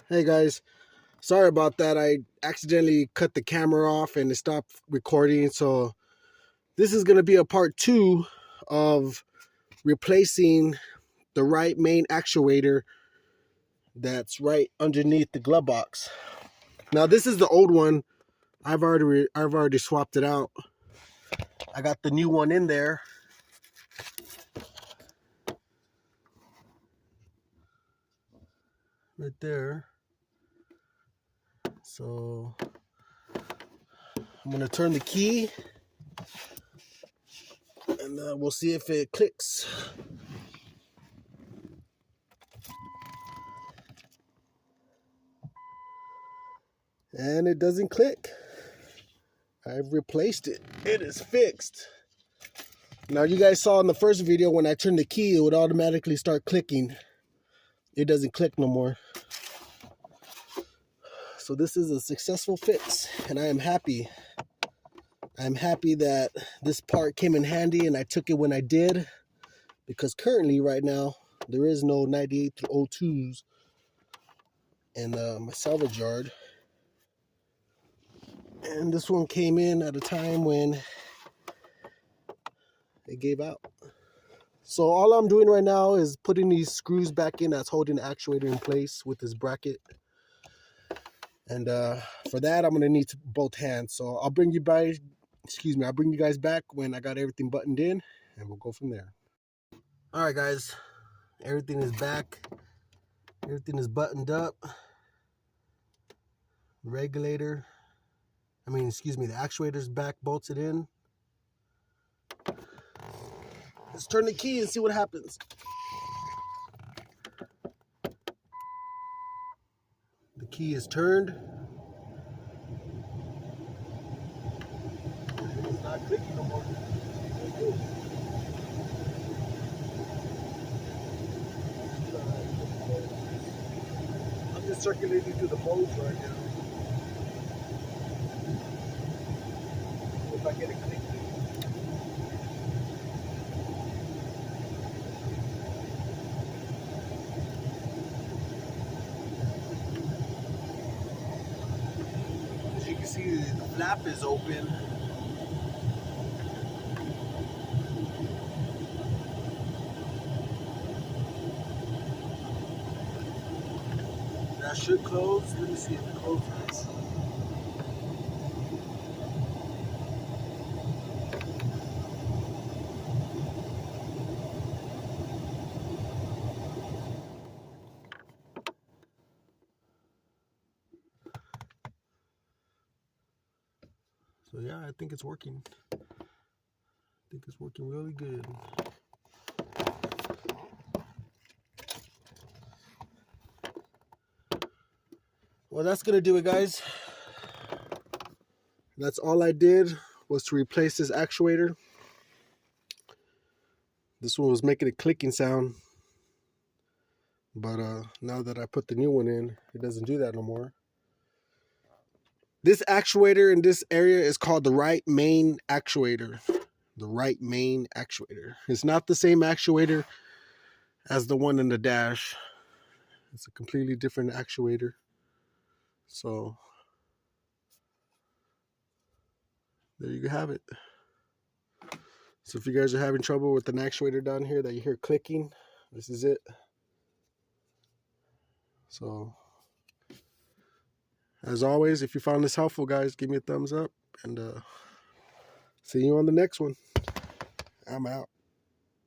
Hey guys, sorry about that. I accidentally cut the camera off and it stopped recording. So this is going to be a part 2 of replacing the right main actuator that's right underneath the glove box. Now this is the old one. I've already swapped it out. I got the new one in there. Right there. So I'm going to turn the key and we'll see if it clicks. And it doesn't click. I've replaced it. It is fixed. Now you guys saw in the first video when I turned the key, it would automatically start clicking. It doesn't click no more. So this is a successful fix and I am happy. I'm happy that this part came in handy and I took it when I did, because currently right now there is no 9802s in my salvage yard. And this one came in at a time when it gave out. So all I'm doing right now is putting these screws back in that's holding the actuator in place with this bracket. And for that, I'm gonna need both hands. So I'll bring you guys back when I got everything buttoned in, and we'll go from there. All right, guys, everything is back. Everything is buttoned up. The actuator's back bolted in. Let's turn the key and see what happens. The key is turned. It's not clicking no more. I'm just circulating through the modes right now. If I get it clicking. As you can see, the flap is open. That should close. Let me see if it closes. So yeah, I think it's working. I think it's working really good. Well, that's gonna do it, guys. That's all I did was to replace this actuator. This one was making a clicking sound, but now that I put the new one in, it doesn't do that no more. This actuator in this area is called the right main actuator. The right main actuator. It's not the same actuator as the one in the dash. It's a completely different actuator. So there you have it. So if you guys are having trouble with an actuator down here that you hear clicking, this is it. So as always, if you found this helpful, guys, give me a thumbs up and see you on the next one. I'm out.